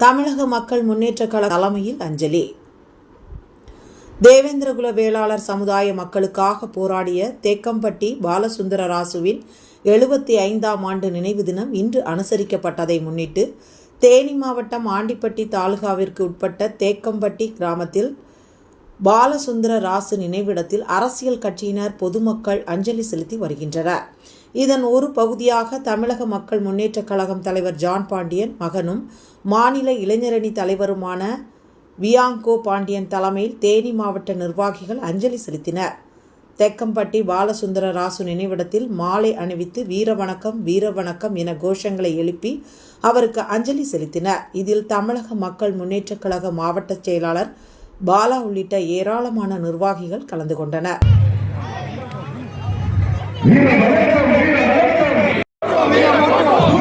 தமிழக மக்கள் முன்னேற்றக் கழக தலைமையில் அஞ்சலி. தேவேந்திரகுல வேளாளர் சமுதாய மக்களுக்காக போராடிய தேக்கம்பட்டி பாலசுந்தர ராசுவின் 75ஆம் ஆண்டு நினைவு தினம் இன்று அனுசரிக்கப்பட்டதை முன்னிட்டு தேனி மாவட்டம் ஆண்டிப்பட்டி தாலுகாவிற்கு உட்பட்ட தேக்கம்பட்டி கிராமத்தில் பாலசுந்தர ராசு நினைவிடத்தில் அரசியல் கட்சியினர் பொதுமக்கள் அஞ்சலி செலுத்தி வருகின்றனர். இதன் ஒரு பகுதியாக தமிழக மக்கள் முன்னேற்றக் கழகம் தலைவர் ஜான் பாண்டியன் மகனும் மாநில இளைஞரணி தலைவருமான வியாங்கோ பாண்டியன் தலைமையில் தேனி மாவட்ட நிர்வாகிகள் அஞ்சலி செலுத்தினர். தேக்கம்பட்டி பாலசுந்தர ராசு நினைவிடத்தில் மாலை அணிவித்து வீரவணக்கம் என கோஷங்களை எழுப்பி அவருக்கு அஞ்சலி செலுத்தினர். இதில் தமிழக மக்கள் முன்னேற்றக் கழக மாவட்ட செயலாளர் பாலா உள்ளிட்ட ஏராளமான நிர்வாகிகள் கலந்து கொண்டனர். வீர வணக்கம்